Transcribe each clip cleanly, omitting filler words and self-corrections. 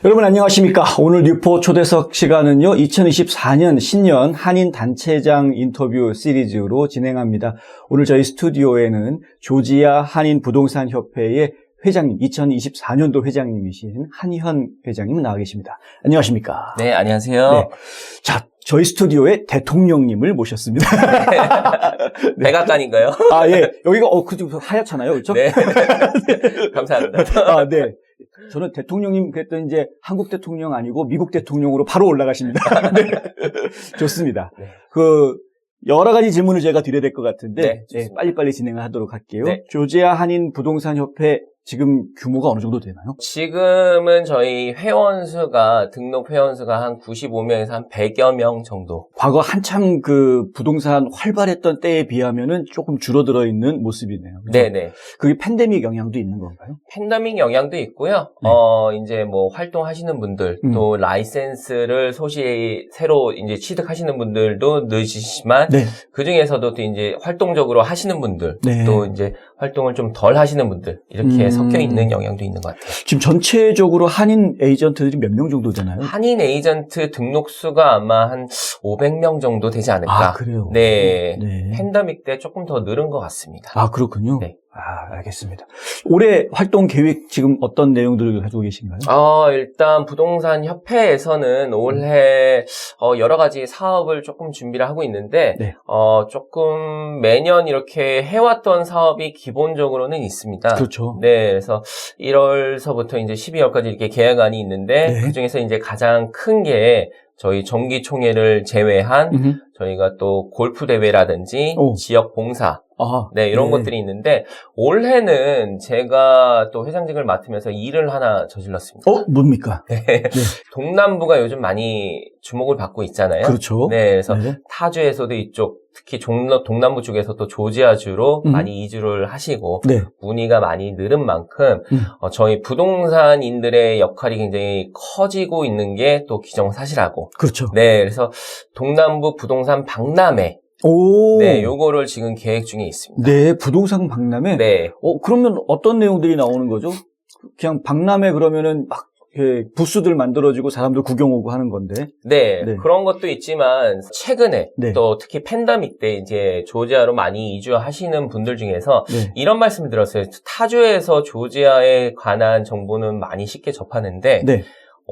여러분 안녕하십니까. 오늘 뉴포 초대석 시간은요 2024년 신년 한인 단체장 인터뷰 시리즈로 진행합니다. 오늘 저희 스튜디오에는 조지아 한인 부동산 협회의 회장님, 2024년도 회장님이신 한희현 회장님 나와 계십니다. 안녕하십니까. 네, 안녕하세요. 네. 자, 저희 스튜디오에 대통령님을 모셨습니다. 백악관인가요? 아, 예. 여기가 그쪽 하얗잖아요. 그렇죠? 네. 감사합니다. 아, 네. 저는 대통령님 그랬더니 이제 한국 대통령 아니고 미국 대통령으로 바로 올라가십니다. 네. 좋습니다. 네. 여러 가지 질문을 제가 드려야 될 것 같은데, 네, 네, 빨리빨리 진행을 하도록 할게요. 네. 조지아 한인 부동산 협회 지금 규모가 어느 정도 되나요? 지금은 저희 등록 회원수가 한 95명에서 한 100여 명 정도. 과거 한참 부동산 활발했던 때에 비하면은 조금 줄어들어 있는 모습이네요. 그렇죠? 네네. 그게 팬데믹 영향도 있는 건가요? 팬데믹 영향도 있고요. 네. 이제 활동하시는 분들, 또 라이센스를 새로 이제 취득하시는 분들도 늦으시지만, 네. 그 중에서도 또 이제 활동적으로 하시는 분들, 네. 또 이제 활동을 좀 덜 하시는 분들, 이렇게 섞여 있는 영향도 있는 것 같아요. 지금 전체적으로 한인 에이전트들이 몇 명 정도 되나요? 한인 에이전트 등록수가 아마 한 500명 정도 되지 않을까. 아, 그래요? 네. 네. 팬데믹 때 조금 더 늘은 것 같습니다. 아, 그렇군요. 네. 아, 알겠습니다. 올해 활동 계획 지금 어떤 내용들을 가지고 계신가요? 일단 부동산 협회에서는 올해 여러 가지 사업을 조금 준비를 하고 있는데, 네. 조금 매년 이렇게 해왔던 사업이 기본적으로는 있습니다. 그렇죠. 네, 그래서 1월서부터 이제 12월까지 이렇게 계약안이 있는데, 네. 그 중에서 이제 가장 큰 게 저희 정기총회를 제외한 저희가 또 골프 대회라든지 지역 봉사, 네, 이런 것들이 있는데, 올해는 제가 또 회장직을 맡으면서 일을 하나 저질렀습니다. 뭡니까? 네. 네. 동남부가 요즘 많이 주목을 받고 있잖아요. 그렇죠. 네, 그래서 네. 타주에서도 특히 동남부 쪽에서 또 조지아주로 많이 이주를 하시고, 네. 문의가 많이 늘은 만큼, 저희 부동산인들의 역할이 굉장히 커지고 있는 게 또 기정사실하고. 그렇죠. 네, 그래서 동남부 부동산 박람회. 네, 요거를 지금 계획 중에 있습니다. 네, 부동산 박람회? 네. 그러면 어떤 내용들이 나오는 거죠? 그냥 박람회 그러면은 막 부스들 만들어지고 사람들 구경 오고 하는 건데. 네, 네. 그런 것도 있지만 최근에 네. 또 특히 팬데믹 때 이제 조지아로 많이 이주하시는 분들 중에서 네. 이런 말씀을 들었어요. 타주에서 조지아에 관한 정보는 많이 쉽게 접하는데 네.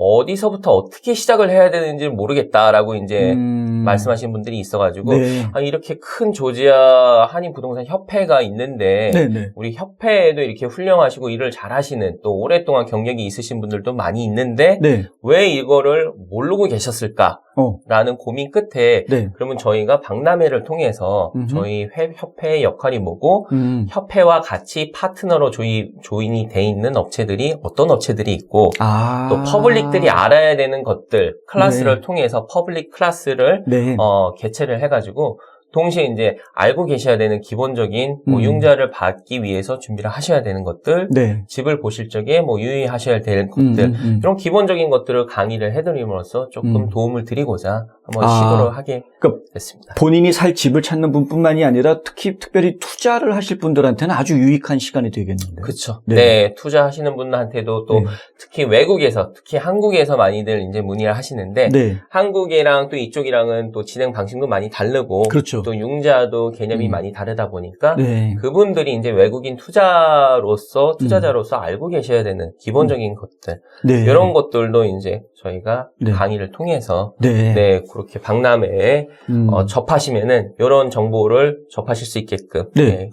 어디서부터 어떻게 시작을 해야 되는지 모르겠다라고 이제 말씀하신 분들이 있어가지고 네. 이렇게 큰 조지아 한인 부동산 협회가 있는데 네. 우리 협회에도 이렇게 훌륭하시고 일을 잘하시는 또 오랫동안 경력이 있으신 분들도 많이 있는데 네. 왜 이거를 모르고 계셨을까? 라는 고민 끝에 네. 그러면 저희가 박람회를 통해서 저희 협회의 역할이 뭐고 협회와 같이 파트너로 조인이 돼 있는 업체들이 어떤 업체들이 있고 또 퍼블릭들이 알아야 되는 것들 클래스를 통해서 퍼블릭 클래스를 개최를 해가지고 동시에 이제 알고 계셔야 되는 기본적인 융자를 받기 위해서 준비를 하셔야 되는 것들, 집을 보실 적에 유의하셔야 될 것들, 이런 기본적인 것들을 강의를 해드림으로써 조금 도움을 드리고자 한번 시도를 하게 됐습니다. 본인이 살 집을 찾는 분뿐만이 아니라 특별히 투자를 하실 분들한테는 아주 유익한 시간이 되겠는데요. 그렇죠. 네, 투자하시는 분한테도 또 특히 외국에서, 특히 한국에서 많이들 이제 문의를 하시는데 한국이랑 또 이쪽이랑은 또 진행 방식도 많이 다르고 그렇죠. 또 융자도 개념이 많이 다르다 보니까 그분들이 이제 외국인 투자자로서 알고 계셔야 되는 기본적인 것들 이런 것들도 이제 저희가 강의를 통해서 그렇게 박람회에 접하시면은 이런 정보를 접하실 수 있게끔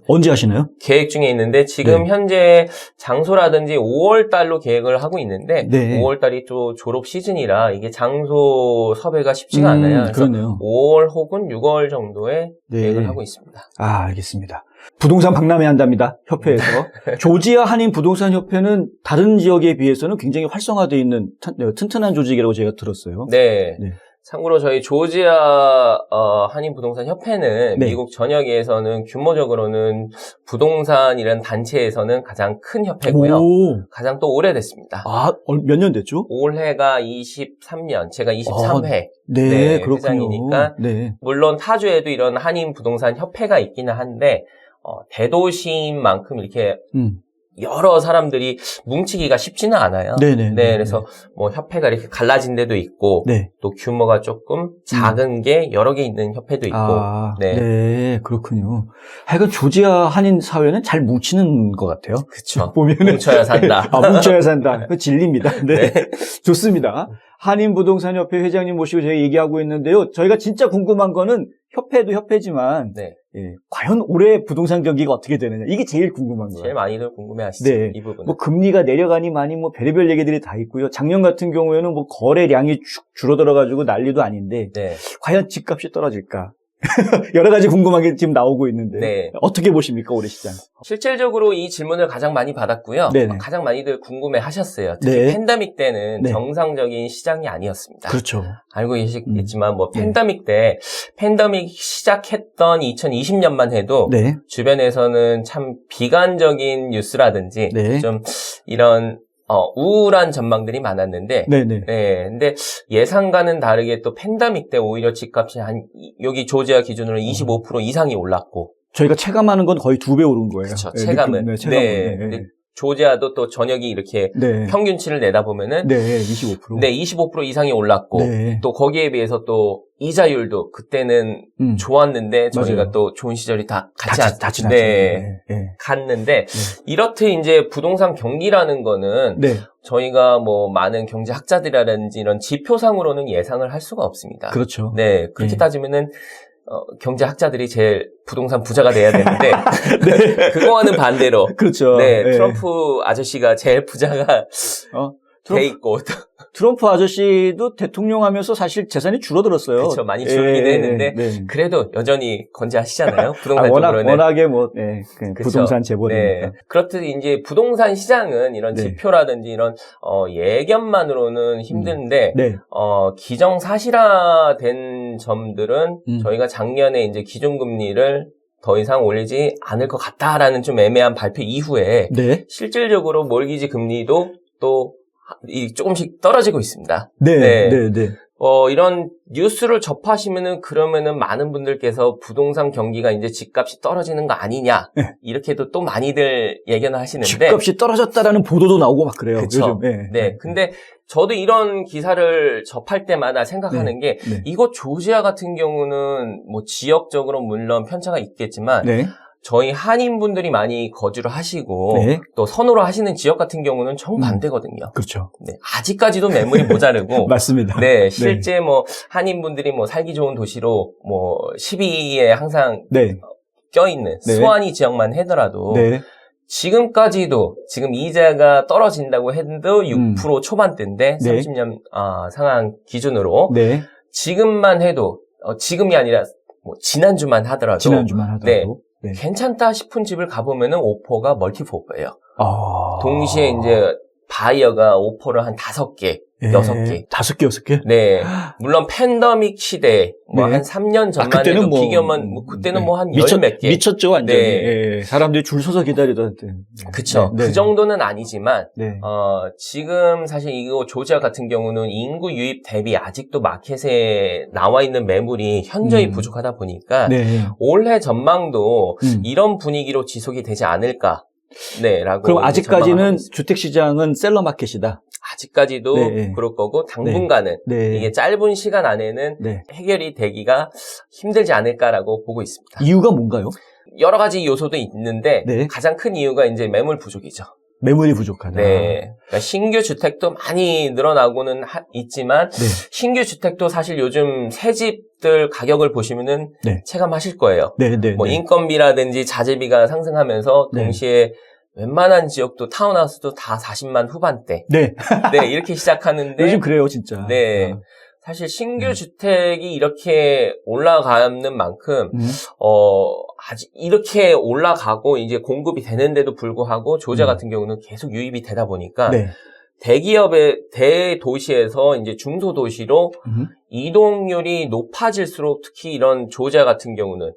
언제 하시나요? 계획 중에 있는데 지금 현재 장소라든지 5월 달로 계획을 하고 있는데 5월 달이 또 졸업 시즌이라 이게 장소 섭외가 쉽지가 않아요. 그래서 그러네요. 5월 혹은 6월 정도에 계획을 하고 있습니다. 알겠습니다. 부동산 박람회 한답니다. 협회에서. 조지아 한인 부동산 협회는 다른 지역에 비해서는 굉장히 활성화되어 있는 튼튼한 조직이라고 제가 들었어요. 네. 참고로 저희 조지아 한인 부동산 협회는 미국 전역에서는 규모적으로는 부동산이라는 단체에서는 가장 큰 협회고요. 가장 또 오래됐습니다. 몇 년 됐죠? 올해가 23년, 제가 23회 그렇군요. 회장이니까 물론 타주에도 이런 한인 부동산 협회가 있기는 한데 대도시인 만큼 이렇게 여러 사람들이 뭉치기가 쉽지는 않아요. 네네. 네, 그래서 뭐 협회가 이렇게 갈라진 데도 있고, 네. 또 규모가 조금 작은 게 여러 개 있는 협회도 있고, 네. 네, 그렇군요. 하여간 조지아 한인 사회는 잘 뭉치는 것 같아요. 그렇죠. 보면은 뭉쳐야 산다. 뭉쳐야 산다. 그 진리입니다. 네. 네. 좋습니다. 한인부동산협회 회장님 모시고 저희 얘기하고 있는데요. 저희가 진짜 궁금한 거는 협회도 협회지만 네. 과연 올해 부동산 경기가 어떻게 되느냐. 이게 제일 궁금한 거예요. 제일 많이들 궁금해하시죠. 네. 이 부분. 뭐 금리가 내려가니 많이 뭐 별의별 얘기들이 다 있고요. 작년 같은 경우에는 뭐 거래량이 쭉 줄어들어가지고 난리도 아닌데 네. 과연 집값이 떨어질까? 여러 가지 궁금한 게 지금 나오고 있는데 네. 어떻게 보십니까 올해 시장? 실질적으로 이 질문을 가장 많이 받았고요. 네네. 가장 많이들 궁금해하셨어요. 특히 네. 팬데믹 때는 네. 정상적인 시장이 아니었습니다. 그렇죠. 알고 계시겠지만 뭐 팬데믹 때 팬데믹 시작했던 2020년만 해도 네. 주변에서는 참 비관적인 뉴스라든지 네. 좀 이런 우울한 전망들이 많았는데, 네네. 네, 근데 예상과는 다르게 또 팬데믹 때 오히려 집값이 여기 조지아 기준으로 25% 이상이 올랐고. 저희가 체감하는 건 거의 2배 오른 거예요. 그렇죠. 네, 체감은. 느낌, 체감은. 네. 근데 조지아도 또 전역이 이렇게 네. 평균치를 내다보면은. 네, 25%. 네, 25% 이상이 올랐고. 네. 또 거기에 비해서 또 이자율도 그때는 좋았는데 저희가 맞아요. 또 좋은 시절이 다 같이 다 지났죠. 네. 네. 갔는데 이렇듯 이제 부동산 경기라는 거는 네. 저희가 뭐 많은 경제학자들이라든지 이런 지표상으로는 예상을 할 수가 없습니다. 그렇죠. 네, 그렇게 네. 따지면은 경제학자들이 제일 부동산 부자가 돼야 되는데 네. 그거와는 반대로 그렇죠. 네, 트럼프 아저씨가 제일 부자가 돼 있고 트럼프 아저씨도 대통령 하면서 사실 재산이 줄어들었어요. 그렇죠. 많이 줄긴 했는데 그래도 여전히 건재하시잖아요. 부동산 쪽으로는. 워낙에 뭐 부동산 그렇죠. 재벌이니까. 네. 그렇듯 이제 부동산 시장은 이런 지표라든지 이런 예견만으로는 힘든데 기정사실화된 점들은 저희가 작년에 이제 기준금리를 더 이상 올리지 않을 것 같다라는 좀 애매한 발표 이후에 실질적으로 몰기지 금리도 또 조금씩 떨어지고 있습니다. 네. 이런 뉴스를 접하시면은 그러면은 많은 분들께서 부동산 경기가 이제 집값이 떨어지는 거 아니냐 이렇게도 또 많이들 예견을 하시는데 집값이 떨어졌다라는 보도도 나오고 막 그래요. 그렇죠. 요즘. 네. 근데 저도 이런 기사를 접할 때마다 생각하는 게 이거 조지아 같은 경우는 뭐 지역적으로 물론 편차가 있겠지만 저희 한인분들이 많이 거주를 하시고 또 선호를 하시는 지역 같은 경우는 정반대거든요. 그렇죠. 네, 아직까지도 매물이 모자르고 맞습니다. 네, 실제 뭐 한인분들이 뭐 살기 좋은 도시로 뭐 10위에 항상 껴있는 수완이 지역만 하더라도 지금까지도 지금 이자가 떨어진다고 해도 6% 초반대인데 30년 상황 기준으로 지금만 해도 지금이 아니라 뭐 지난주만 하더라도 괜찮다 싶은 집을 가보면은 오퍼가 멀티포퍼예요. 동시에 이제 바이어가 오퍼를 한 5개, 6개. 5개, 6개? 네. 물론 팬데믹 시대, 뭐 한 3년 전만 해도 비교하면, 그때는 뭐 한 10몇 개. 미쳤죠, 완전히. 사람들이 줄 서서 기다리던 때. 그쵸. 그 정도는 아니지만, 지금 사실 이거 조지아 같은 경우는 인구 유입 대비 아직도 마켓에 나와 있는 매물이 현저히 부족하다 보니까, 올해 전망도 이런 분위기로 지속이 되지 않을까. 라고. 그럼 아직까지는 주택시장은 셀러 마켓이다. 아직까지도 그럴 거고 당분간은 이게 짧은 시간 안에는 해결이 되기가 힘들지 않을까라고 보고 있습니다. 이유가 뭔가요? 여러 가지 요소도 있는데 가장 큰 이유가 이제 매물 부족이죠. 매물이 부족하다. 그러니까 신규 주택도 많이 늘어나고는 있지만 신규 주택도 사실 요즘 새 집들 가격을 보시면은 체감하실 거예요. 뭐 인건비라든지 자재비가 상승하면서 동시에 웬만한 지역도 타운하우스도 다 40만 후반대. 이렇게 시작하는데 요즘 그래요, 진짜. 사실 신규 주택이 이렇게 올라가는 만큼 아직 이렇게 올라가고 이제 공급이 되는데도 불구하고 조지아 같은 경우는 계속 유입이 되다 보니까 대기업의 대도시에서 이제 중소도시로 이동률이 높아질수록 특히 이런 조지아 같은 경우는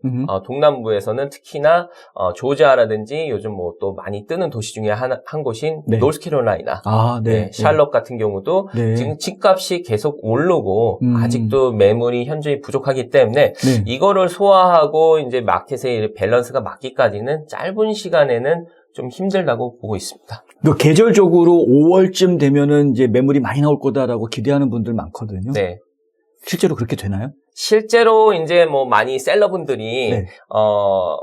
동남부에서는 특히나 조지아라든지 요즘 뭐 또 많이 뜨는 도시 중에 한 곳인 노스캐롤라이나, 샬럿 같은 경우도 지금 집값이 계속 오르고 아직도 매물이 현저히 부족하기 때문에 이거를 소화하고 이제 마켓의 밸런스가 맞기까지는 짧은 시간에는 좀 힘들다고 보고 있습니다. 또 계절적으로 5월쯤 되면은 이제 매물이 많이 나올 거다라고 기대하는 분들 많거든요. 네. 실제로 그렇게 되나요? 실제로 이제 뭐 많이 셀러분들이 네.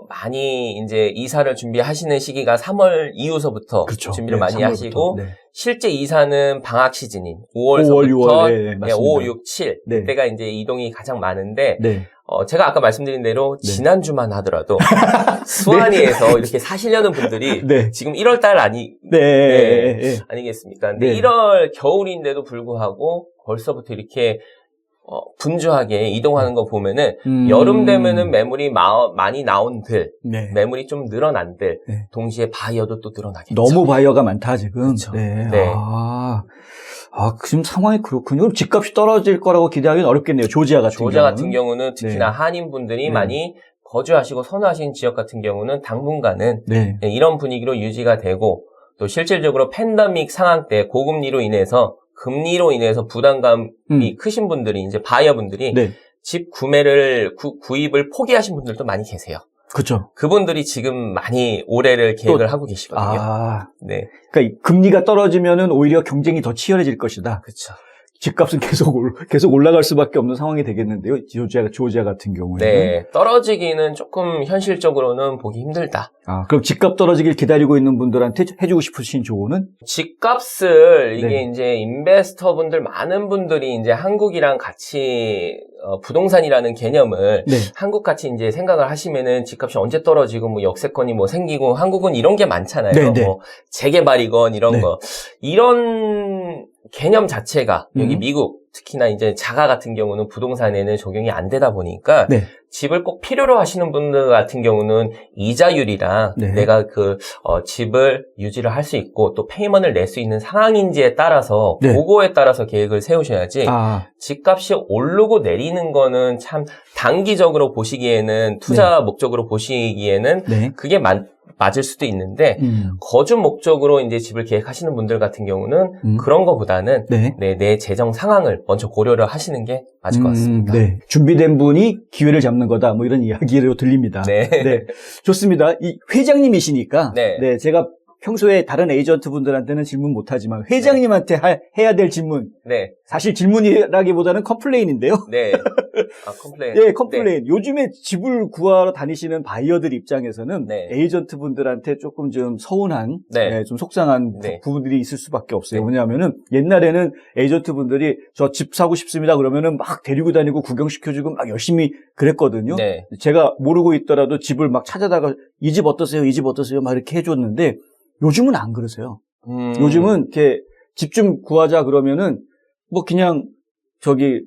많이 이제 이사를 준비하시는 시기가 3월 이후서부터 그렇죠. 준비를 네, 많이 3월부터. 하시고 네. 실제 이사는 방학 시즌인 5월, 5월서부터 6월, 네, 맞습니다. 5, 6, 7 네. 그때가 이제 이동이 가장 많은데 네. 제가 아까 말씀드린 대로 네. 지난주만 하더라도 수완이에서 이렇게 사시려는 분들이 네. 지금 1월 달 네. 아니겠습니까? 근데 네. 1월 겨울인데도 불구하고 벌써부터 이렇게 분주하게 이동하는 거 보면은 여름 되면은 매물이 많이 나온들 네. 매물이 좀 늘어난들 네. 동시에 바이어도 또 늘어나겠죠. 너무 바이어가 많다 지금. 그렇죠. 네. 네. 지금 상황이 그렇군요. 그럼 집값이 떨어질 거라고 기대하기는 어렵겠네요. 조지아 같은 경우는 특히나 네. 한인분들이 네. 많이 거주하시고 선호하시는 지역 같은 경우는 당분간은 네. 이런 분위기로 유지가 되고 또 실질적으로 팬데믹 상황 때 고금리로 인해서 금리로 인해서 부담감이 크신 분들이 이제 바이어분들이 네. 집 구매를 구입을 포기하신 분들도 많이 계세요. 그렇죠. 그분들이 지금 많이 올해를 계획을 하고 계시거든요. 네. 그러니까 금리가 떨어지면은 오히려 경쟁이 더 치열해질 것이다. 그렇죠. 집값은 계속 올라갈 수밖에 없는 상황이 되겠는데요. 조지아 같은 경우에는. 네. 떨어지기는 조금 현실적으로는 보기 힘들다. 그럼 집값 떨어지길 기다리고 있는 분들한테 해주고 싶으신 조언은? 집값을 이게 네. 이제 인베스터 분들 많은 분들이 이제 한국이랑 같이 부동산이라는 개념을 네. 한국 같이 이제 생각을 하시면은 집값이 언제 떨어지고 뭐 역세권이 뭐 생기고 한국은 이런 게 많잖아요. 네, 네. 뭐 재개발이건 이런 네. 거. 이런 개념 자체가 여기 미국 특히나 이제 자가 같은 경우는 부동산에는 적용이 안 되다 보니까 네. 집을 꼭 필요로 하시는 분들 같은 경우는 이자율이랑 네. 내가 집을 유지를 할 수 있고 또 페이먼을 낼 수 있는 상황인지에 따라서 네. 그거에 따라서 계획을 세우셔야지 아, 집값이 오르고 내리는 거는 참 단기적으로 보시기에는 투자 목적으로 보시기에는 네. 그게 맞을 수도 있는데 거주 목적으로 이제 집을 계획하시는 분들 같은 경우는 그런 거보다는 네. 내 재정 상황을 먼저 고려를 하시는 게 맞을 것 같습니다. 네. 준비된 분이 기회를 잡는 거다. 뭐 이런 이야기로 들립니다. 네. 네. 좋습니다. 이 회장님이시니까 네. 제가 평소에 다른 에이전트 분들한테는 질문 못하지만 회장님한테 해야 될 질문. 네. 사실 질문이라기보다는 컴플레인인데요. 네. 컴플레인. 네, 컴플레인. 네. 요즘에 집을 구하러 다니시는 바이어들 입장에서는 네. 에이전트 분들한테 조금 좀 서운한, 네. 좀 속상한 네. 부분들이 있을 수밖에 없어요. 네. 왜냐하면은 옛날에는 에이전트 분들이 저 집 사고 싶습니다 그러면은 막 데리고 다니고 구경시켜주고 막 열심히 그랬거든요. 네. 제가 모르고 있더라도 집을 막 찾아다가 이 집 어떠세요? 이 집 어떠세요? 막 이렇게 해줬는데 요즘은 안 그러세요. 요즘은 이렇게 집 좀 구하자 그러면은 뭐 그냥 저기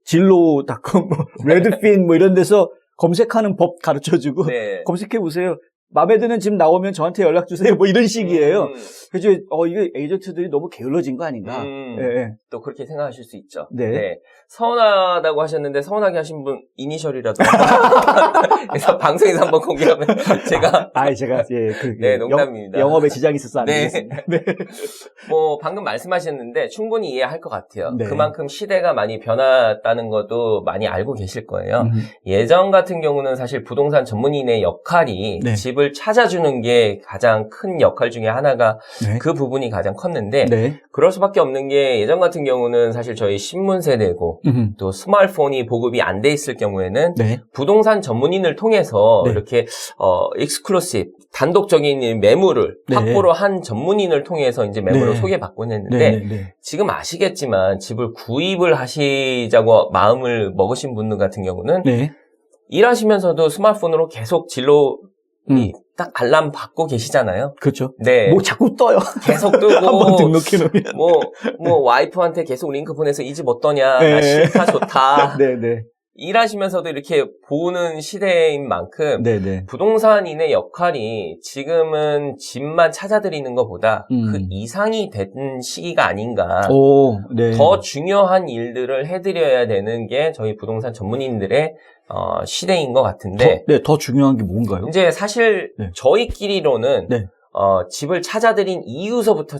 진로닷컴, 레드핀 뭐 이런 데서 검색하는 법 가르쳐주고 네. 검색해 보세요. 마음에 드는 집 나오면 저한테 연락 주세요. 뭐 이런 식이에요. 그래서 이게 에이전트들이 너무 게을러진 거 아닌가? 네. 또 그렇게 생각하실 수 있죠. 네. 네. 서운하다고 하셨는데 서운하게 하신 분 이니셜이라도 그래서 방송에서 한번 공개하면 제가 네, 농담입니다. 영업에 지장이 있어서 안 네. 되겠습니다. 네. 뭐 방금 말씀하셨는데 충분히 이해할 것 같아요. 네. 그만큼 시대가 많이 변했다는 것도 많이 알고 계실 거예요. 예전 같은 경우는 사실 부동산 전문인의 역할이 네. 집을 찾아주는 게 가장 큰 역할 중에 하나가 네. 그 부분이 가장 컸는데 네. 그럴 수밖에 없는 게 예전 같은 경우는 사실 저희 신문 세대고 또 스마트폰이 보급이 안 돼 있을 경우에는 네. 부동산 전문인을 통해서 네. 이렇게 익스클루시브 단독적인 매물을 네. 확보로 한 전문인을 통해서 이제 매물을 네. 소개받곤 했는데 네. 지금 아시겠지만 집을 구입을 하시자고 마음을 먹으신 분들 같은 경우는 네. 일하시면서도 스마트폰으로 계속 진로 딱 알람 받고 계시잖아요. 그렇죠. 네. 뭐 자꾸 떠요. 계속 뜨고 한번 등록해 놓으면. 뭐 와이프한테 계속 링크 보내서 이 집 어떠냐, 네. 나 싫다, 좋다. 네. 일하시면서도 이렇게 보는 시대인 만큼 네. 부동산인의 역할이 지금은 집만 찾아드리는 것보다 그 이상이 된 시기가 아닌가. 네. 더 중요한 일들을 해드려야 되는 게 저희 부동산 전문인들의 시대인 것 같은데. 더 중요한 게 뭔가요? 이제 사실 네. 저희끼리로는 네. 집을 찾아드린 이후서부터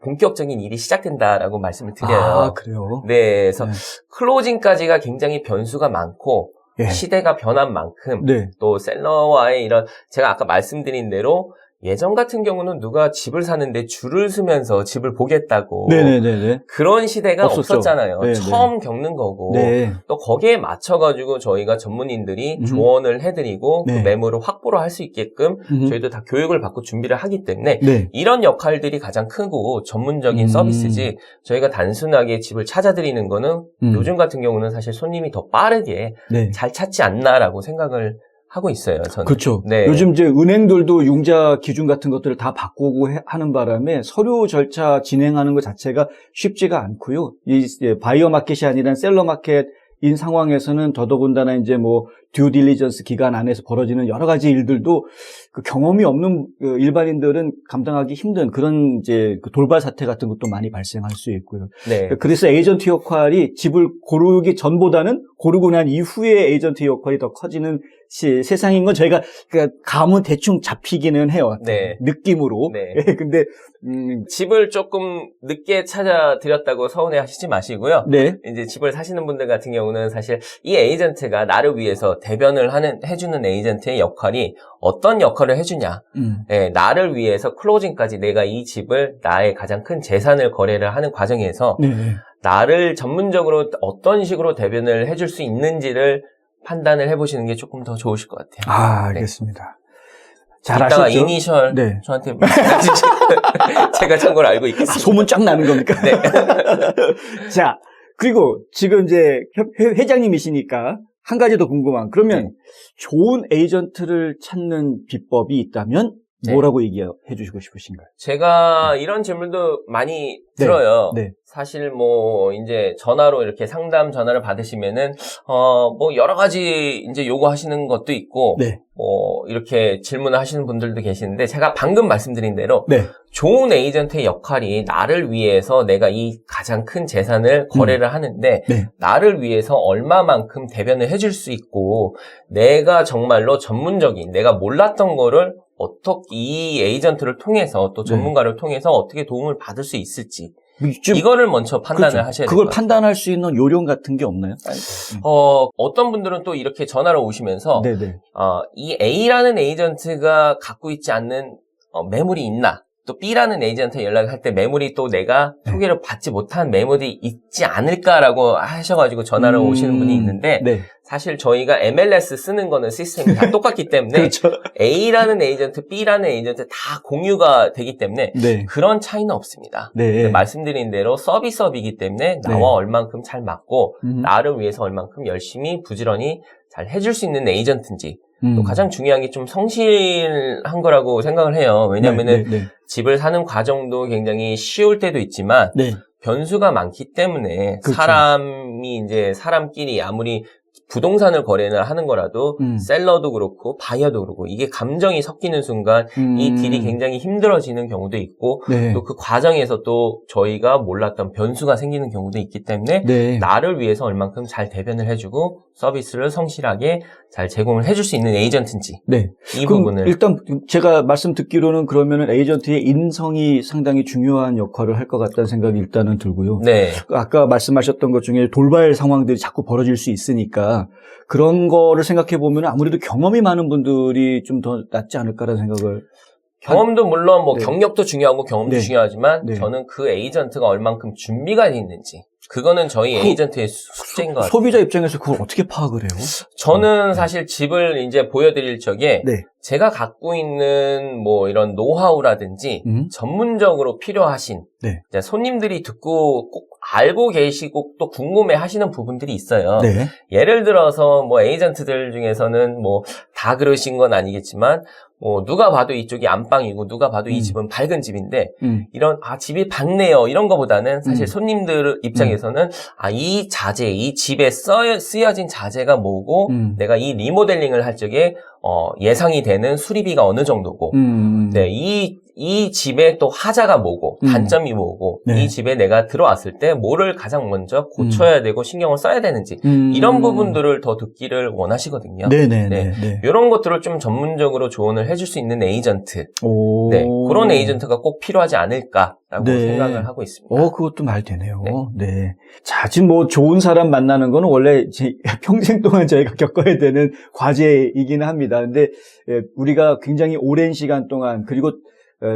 본격적인 일이 시작된다라고 말씀을 드려요. 아, 그래요? 네, 그래서 클로징까지가 굉장히 변수가 많고 예. 시대가 변한 만큼 네. 또 셀러와의 이런 제가 아까 말씀드린 대로 예전 같은 경우는 누가 집을 사는데 줄을 서면서 집을 보겠다고 네네네. 그런 시대가 없었잖아요. 네네. 처음 겪는 거고 네. 또 거기에 맞춰가지고 저희가 전문인들이 조언을 해드리고 그 매물을 확보를 할 수 있게끔 저희도 다 교육을 받고 준비를 하기 때문에 네. 이런 역할들이 가장 크고 전문적인 서비스지 저희가 단순하게 집을 찾아드리는 거는 요즘 같은 경우는 사실 손님이 더 빠르게 네. 잘 찾지 않나라고 생각을 하고 있어요. 저는. 그렇죠. 네. 요즘 이제 은행들도 융자 기준 같은 것들을 다 바꾸고 하는 바람에 서류 절차 진행하는 것 자체가 쉽지가 않고요. 이 바이어 마켓이 아니라 셀러 마켓인 상황에서는 더더군다나 이제 뭐 듀 딜리전스 기간 안에서 벌어지는 여러 가지 일들도 그 경험이 없는 일반인들은 감당하기 힘든 그런 이제 그 돌발 사태 같은 것도 많이 발생할 수 있고요. 네. 그래서 에이전트 역할이 집을 고르기 전보다는 고르고 난 이후에 에이전트 역할이 더 커지는 세상인 건 저희가 감은 대충 잡히기는 해요. 네. 느낌으로. 네. 근데 집을 조금 늦게 찾아드렸다고 서운해 하시지 마시고요. 네. 이제 집을 사시는 분들 같은 경우는 사실 이 에이전트가 나를 위해서 대변을 해주는 에이전트의 역할이 어떤 역할을 해주냐. 네, 나를 위해서 클로징까지 내가 이 집을 나의 가장 큰 재산을 거래를 하는 과정에서 네. 나를 전문적으로 어떤 식으로 대변을 해줄 수 있는지를 판단을 해보시는 게 조금 더 좋으실 것 같아요. 아, 알겠습니다. 네. 잘 이따가 아셨죠? 이니셜 네. 저한테 말씀해주시면 제가 참고로 알고 있겠습니다. 소문 쫙 나는 겁니까? 네. 자, 그리고 지금 이제 회장님이시니까 한 가지 더 궁금한. 그러면 좋은 에이전트를 찾는 비법이 있다면 뭐라고 얘기해 주시고 싶으신가요? 제가 이런 질문도 많이 들어요. 네. 사실 뭐 이제 전화로 이렇게 상담 전화를 받으시면은 뭐 여러 가지 이제 요구하시는 것도 있고 네. 뭐 이렇게 질문을 하시는 분들도 계시는데 제가 방금 말씀드린 대로 네. 좋은 에이전트의 역할이 나를 위해서 내가 이 가장 큰 재산을 거래를 하는데 네. 나를 위해서 얼마만큼 대변을 해줄 수 있고 내가 정말로 전문적인 내가 몰랐던 거를 어떻게 이 에이전트를 통해서 또 전문가를 통해서 어떻게 도움을 받을 수 있을지 이거를 먼저 판단을 그렇죠. 하셔야 돼요. 그걸 판단할 수 있는 요령 같은 게 없나요? 어떤 분들은 또 이렇게 전화로 오시면서 네네. 이 A라는 에이전트가 갖고 있지 않는 매물이 있나? 또 B라는 에이전트에 연락을 할 때 매물이 또 내가 소개를 받지 못한 매물이 있지 않을까라고 하셔가지고 전화를 오시는 분이 있는데 네. 사실 저희가 MLS 쓰는 거는 시스템이 다 똑같기 때문에 그렇죠. A라는 에이전트, B라는 에이전트 다 공유가 되기 때문에 네. 그런 차이는 없습니다. 네. 말씀드린 대로 서비스업이기 때문에 나와 네. 얼만큼 잘 맞고 나를 위해서 얼만큼 열심히 부지런히 잘 해줄 수 있는 에이전트인지 또 가장 중요한 게 좀 성실한 거라고 생각을 해요. 왜냐면은 네. 집을 사는 과정도 굉장히 쉬울 때도 있지만 네. 변수가 많기 때문에 그렇죠. 사람이 이제 사람끼리 아무리 부동산을 거래를 하는 거라도 셀러도 그렇고 바이어도 그렇고 이게 감정이 섞이는 순간 이 딜이 굉장히 힘들어지는 경우도 있고 네. 또 그 과정에서 또 저희가 몰랐던 변수가 생기는 경우도 있기 때문에 네. 나를 위해서 얼만큼 잘 대변을 해주고 서비스를 성실하게 잘 제공을 해줄 수 있는 에이전트인지 네. 이 그럼 부분을 일단 제가 말씀 듣기로는 그러면은 에이전트의 인성이 상당히 중요한 역할을 할 것 같다는 생각이 일단은 들고요. 네. 아까 말씀하셨던 것 중에 돌발 상황들이 자꾸 벌어질 수 있으니까 그런 거를 생각해 보면 아무래도 경험이 많은 분들이 좀 더 낫지 않을까라는 생각을. 경험도 물론 뭐 네. 경력도 중요하고 경험도 네. 중요하지만 네. 저는 그 에이전트가 얼만큼 준비가 돼 있는지 그거는 저희 에이전트의 숙제인 것 같아요. 소비자 입장에서 그걸 어떻게 파악을 해요? 저는 사실 집을 이제 보여드릴 적에 네. 제가 갖고 있는 뭐 이런 노하우라든지 전문적으로 필요하신 네. 이제 손님들이 듣고 꼭 알고 계시고 또 궁금해 하시는 부분들이 있어요. 네. 예를 들어서 뭐 에이전트들 중에서는 뭐 다 그러신 건 아니겠지만 뭐 누가 봐도 이쪽이 안방이고 누가 봐도 이 집은 밝은 집인데 이런 집이 밝네요 이런 거보다는 사실 손님들 입장에서는 이 자재 이 집에 쓰여진 자재가 뭐고 내가 이 리모델링을 할 적에 예상이 되는 수리비가 어느 정도고 네, 이 집의 또 하자가 뭐고, 단점이 뭐고, 네. 이 집에 내가 들어왔을 때 뭐를 가장 먼저 고쳐야 되고 신경을 써야 되는지, 이런 부분들을 더 듣기를 원하시거든요. 네네네. 네. 이런 것들을 좀 전문적으로 조언을 해줄 수 있는 에이전트. 오. 네. 그런 에이전트가 꼭 필요하지 않을까라고 네. 생각을 하고 있습니다. 그것도 말 되네요. 네. 네. 자, 지금 뭐 좋은 사람 만나는 거는 원래 평생 동안 저희가 겪어야 되는 과제이기는 합니다. 근데 우리가 굉장히 오랜 시간 동안 그리고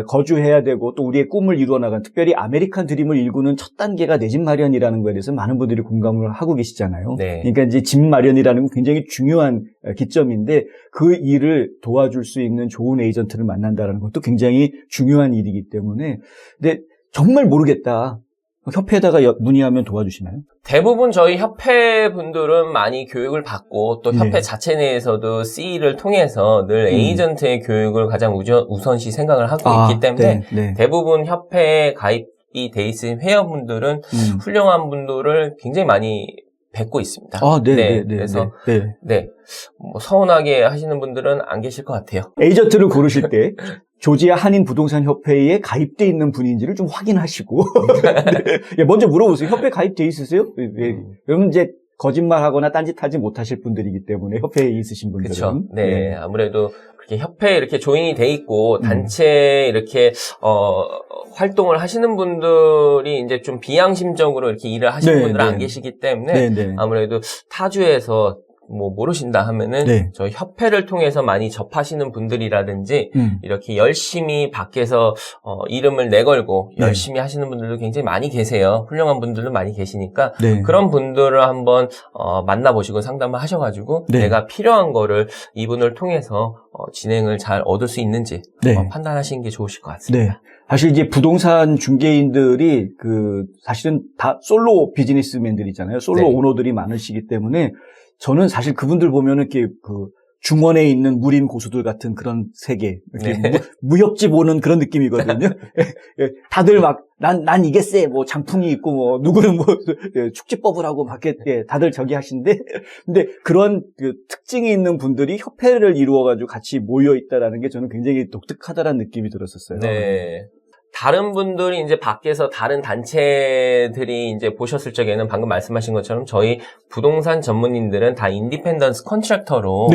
거주해야 되고 또 우리의 꿈을 이루어 나간 특별히 아메리칸 드림을 일구는 첫 단계가 내 집 마련이라는 거에 대해서 많은 분들이 공감을 하고 계시잖아요. 네. 그러니까 이제 집 마련이라는 건 굉장히 중요한 기점인데 그 일을 도와줄 수 있는 좋은 에이전트를 만난다는 것도 굉장히 중요한 일이기 때문에 근데 정말 모르겠다. 협회에다가 문의하면 도와주시나요? 대부분 저희 협회 분들은 많이 교육을 받고 또 협회 네. 자체 내에서도 C를 통해서 늘 에이전트의 교육을 가장 우선시 생각을 하고 있기 때문에 네. 대부분 협회에 가입이 돼 있는 회원분들은 훌륭한 분들을 굉장히 많이 뵙고 있습니다. 네. 그래서 뭐 서운하게 하시는 분들은 안 계실 것 같아요. 에이전트를 고르실 때 조지아 한인 부동산 협회에 가입돼 있는 분인지를 좀 확인하시고 네. 먼저 물어보세요. 협회 가입돼 있으세요? 그러면 이제 거짓말하거나 딴짓하지 못하실 분들이기 때문에 협회에 있으신 분들은 그렇죠. 네. 아무래도 그렇게 협회에 이렇게 조인이 돼 있고 단체에 이렇게 활동을 하시는 분들이 이제 좀 비양심적으로 이렇게 일을 하시는 분들은 안 계시기 때문에 아무래도 타주에서 뭐 모르신다 하면은 저희 협회를 통해서 많이 접하시는 분들이라든지 이렇게 열심히 밖에서 이름을 내걸고 열심히 하시는 분들도 굉장히 많이 계세요. 훌륭한 분들도 많이 계시니까 그런 분들을 한번 만나보시고 상담을 하셔가지고 내가 필요한 거를 이분을 통해서 진행을 잘 얻을 수 있는지 판단하시는 게 좋으실 것 같습니다. 네. 사실 이제 부동산 중개인들이 사실은 다 솔로 비즈니스맨들이잖아요. 솔로 오너들이 많으시기 때문에 저는 사실 그분들 보면은 이렇게 중원에 있는 무림 고수들 같은 그런 세계, 이렇게 무협지 보는 그런 느낌이거든요. 다들 막 난 이게 쎄, 뭐 장풍이 있고 뭐 누구는 뭐 축지법을 하고 막 이렇게 다들 저기 하신데, 근데 그런 특징이 있는 분들이 협회를 이루어가지고 같이 모여 있다라는 게 저는 굉장히 독특하다라는 느낌이 들었었어요. 네. 다른 분들이 이제 밖에서 다른 단체들이 이제 보셨을 적에는 방금 말씀하신 것처럼 저희 부동산 전문인들은 다 인디펜던스 컨트랙터로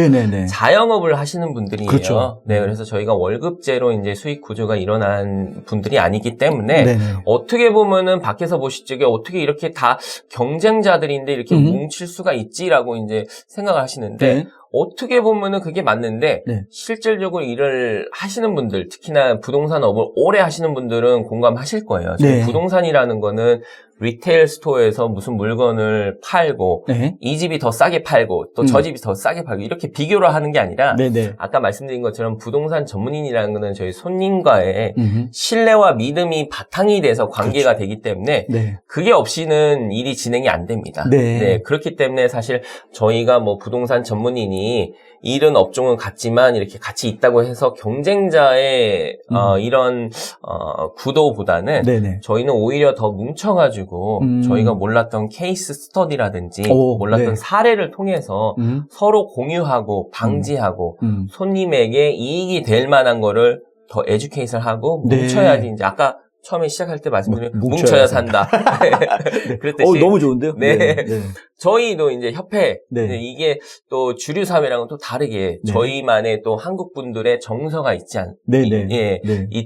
자영업을 하시는 분들이에요. 그렇죠. 네, 그래서 저희가 월급제로 이제 수익 구조가 일어난 분들이 아니기 때문에 어떻게 보면은 밖에서 보실 적에 어떻게 이렇게 다 경쟁자들인데 이렇게 뭉칠 수가 있지라고 이제 생각을 하시는데 어떻게 보면은 그게 맞는데 실질적으로 일을 하시는 분들, 특히나 부동산업을 오래 하시는 분들은 공감하실 거예요. 부동산이라는 거는 리테일 스토어에서 무슨 물건을 팔고 이 집이 더 싸게 팔고 또 저 집이 더 싸게 팔고 이렇게 비교를 하는 게 아니라 아까 말씀드린 것처럼 부동산 전문인이라는 거는 저희 손님과의 신뢰와 믿음이 바탕이 돼서 관계가 되기 때문에 그게 없이는 일이 진행이 안 됩니다. 그렇기 때문에 사실 저희가 뭐 부동산 전문인이 일은 업종은 같지만 이렇게 같이 있다고 해서 경쟁자의 이런 구도보다는 저희는 오히려 더 뭉쳐가지고 저희가 몰랐던 케이스 스터디라든지 몰랐던 사례를 통해서 서로 공유하고 방지하고 손님에게 이익이 될 만한 거를 더 에듀케이션하고 뭉쳐야지 이제 아까 처음에 시작할 때 말씀드린 뭉쳐야 산다. 그랬듯이. 너무 좋은데요? 저희도 이제 협회, 이게 또 주류 사회랑은 또 다르게 저희만의 또 한국 분들의 정서가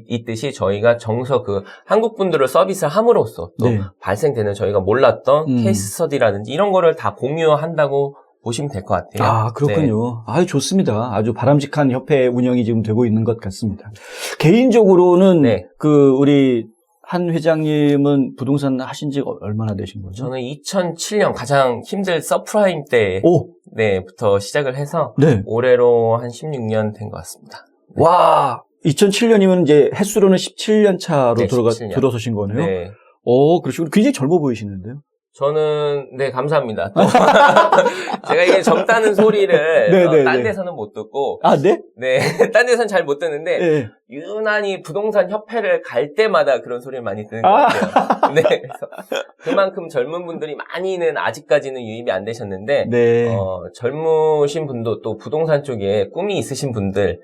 있듯이 저희가 정서 한국 분들을 서비스를 함으로써 또 발생되는 저희가 몰랐던 케이스 스터디라든지 이런 거를 다 공유한다고 보시면 될 것 같아요. 아, 그렇군요. 아유, 좋습니다. 아주 바람직한 협회 운영이 지금 되고 있는 것 같습니다. 개인적으로는 우리 한 회장님은 부동산 하신 지 얼마나 되신 거죠? 저는 2007년 가장 힘들 서프라임 때부터 시작을 해서 올해로 한 16년 된 것 같습니다. 와, 2007년이면 이제 횟수로는 17년 차로 17년. 들어서신 거네요. 그러시고 굉장히 젊어 보이시는데요. 저는 감사합니다. 또 제가 이게 젊다는 소리를 딴 데서는 못 듣고 딴 데서는 잘 못 듣는데 유난히 부동산 협회를 갈 때마다 그런 소리를 많이 듣는 것 같아요. 그래서 그만큼 젊은 분들이 많이는 아직까지는 유입이 안 되셨는데 젊으신 분도 또 부동산 쪽에 꿈이 있으신 분들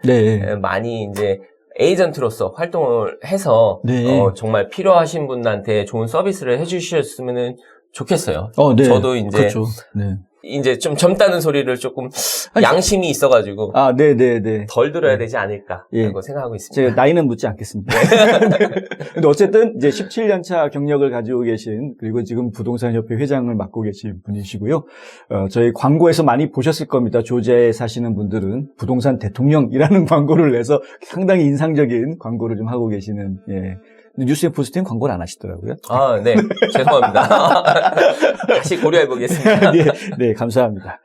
많이 이제 에이전트로서 활동을 해서 네. 정말 필요하신 분한테 좋은 서비스를 해주셨으면 좋겠어요. 네. 저도 이제 그렇죠. 네. 이제 좀 젊다는 소리를 조금 양심이 있어가지고 네네네. 덜 들어야 되지 않을까 예. 라고 생각하고 있습니다. 제가 나이는 묻지 않겠습니다. 근데 어쨌든 이제 17년차 경력을 가지고 계신, 그리고 지금 부동산협회 회장을 맡고 계신 분이시고요. 저희 광고에서 많이 보셨을 겁니다. 조지아에 사시는 분들은 부동산 대통령이라는 광고를 내서 상당히 인상적인 광고를 좀 하고 계시는, 예. 뉴스에 포스트엔 광고를 안 하시더라고요. 네. 죄송합니다. 다시 고려해보겠습니다. 네, 감사합니다.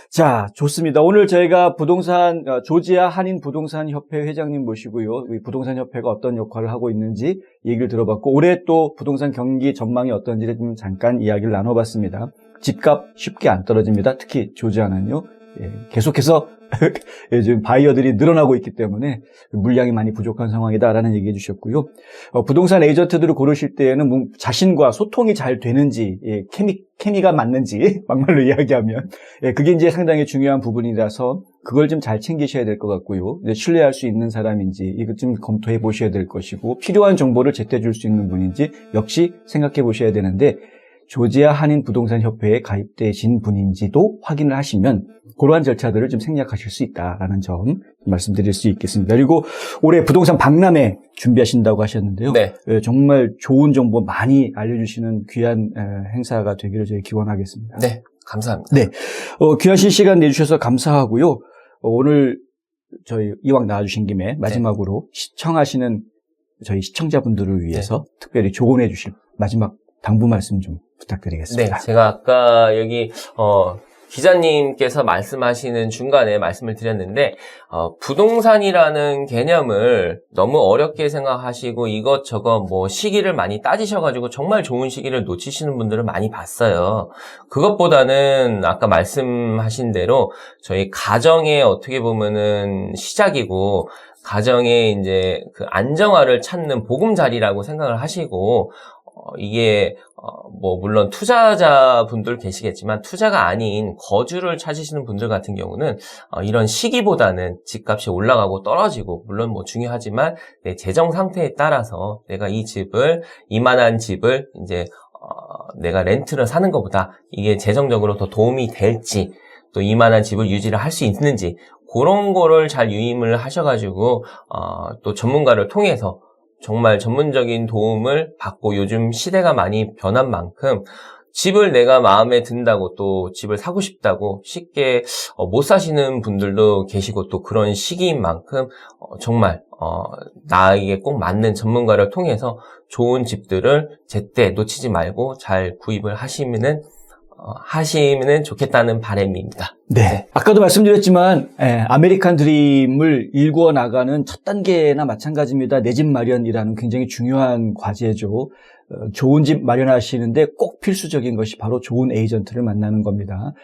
자, 좋습니다. 오늘 저희가 조지아 한인 부동산 협회 회장님 모시고요. 이 부동산 협회가 어떤 역할을 하고 있는지 얘기를 들어봤고, 올해 또 부동산 경기 전망이 어떤지를 좀 잠깐 이야기를 나눠봤습니다. 집값 쉽게 안 떨어집니다. 특히 조지아는요. 예, 계속해서 요즘 바이어들이 늘어나고 있기 때문에 물량이 많이 부족한 상황이다라는 얘기해 주셨고요. 부동산 에이전트들을 고르실 때에는 자신과 소통이 잘 되는지, 예, 케미가 맞는지 막말로 이야기하면, 예, 그게 이제 상당히 중요한 부분이라서 그걸 좀 잘 챙기셔야 될 것 같고요. 이제 신뢰할 수 있는 사람인지 이것 좀 검토해 보셔야 될 것이고, 필요한 정보를 제때 줄 수 있는 분인지 역시 생각해 보셔야 되는데, 조지아 한인 부동산 협회에 가입되신 분인지도 확인을 하시면 그러한 절차들을 좀 생략하실 수 있다라는 점 말씀드릴 수 있겠습니다. 그리고 올해 부동산 박람회 준비하신다고 하셨는데요. 네. 정말 좋은 정보 많이 알려주시는 귀한 행사가 되기를 저희 기원하겠습니다. 네, 감사합니다. 네, 귀하신 시간 내주셔서 감사하고요. 오늘 저희 이왕 나와주신 김에 마지막으로 시청하시는 저희 시청자분들을 위해서 특별히 조언해 주실 마지막 당부 말씀 좀 부탁드리겠습니다. 네, 제가 아까 여기 기자님께서 말씀하시는 중간에 말씀을 드렸는데 부동산이라는 개념을 너무 어렵게 생각하시고 이것저것 시기를 많이 따지셔가지고 정말 좋은 시기를 놓치시는 분들을 많이 봤어요. 그것보다는 아까 말씀하신 대로 저희 가정의 어떻게 보면은 시작이고 가정의 이제 그 안정화를 찾는 보금자리라고 생각을 하시고 이게 물론 투자자분들 계시겠지만 투자가 아닌 거주를 찾으시는 분들 같은 경우는 이런 시기보다는 집값이 올라가고 떨어지고 물론 중요하지만 내 재정 상태에 따라서 내가 이만한 집을 이제 내가 렌트를 사는 것보다 이게 재정적으로 더 도움이 될지 또 이만한 집을 유지를 할 수 있는지 그런 거를 잘 유임을 하셔가지고 또 전문가를 통해서 정말 전문적인 도움을 받고 요즘 시대가 많이 변한 만큼 집을 내가 마음에 든다고 또 집을 사고 싶다고 쉽게 못 사시는 분들도 계시고 또 그런 시기인 만큼 정말 나에게 꼭 맞는 전문가를 통해서 좋은 집들을 제때 놓치지 말고 잘 구입을 하시면은 좋겠다는 바람입니다. 네. 아까도 말씀드렸지만, 아메리칸 드림을 일구어 나가는 첫 단계나 마찬가지입니다. 내 집 마련이라는 굉장히 중요한 과제죠. 좋은 집 마련하시는데 꼭 필수적인 것이 바로 좋은 에이전트를 만나는 겁니다.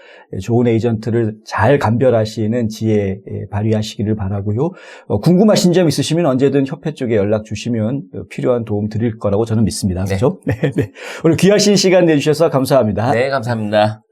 좋은 에이전트를 잘 감별하시는 지혜 발휘하시기를 바라고요. 궁금하신 점 있으시면 언제든 협회 쪽에 연락 주시면 필요한 도움 드릴 거라고 저는 믿습니다. 네. 그렇죠? 네. 오늘 귀하신 시간 내주셔서 감사합니다. 네, 감사합니다.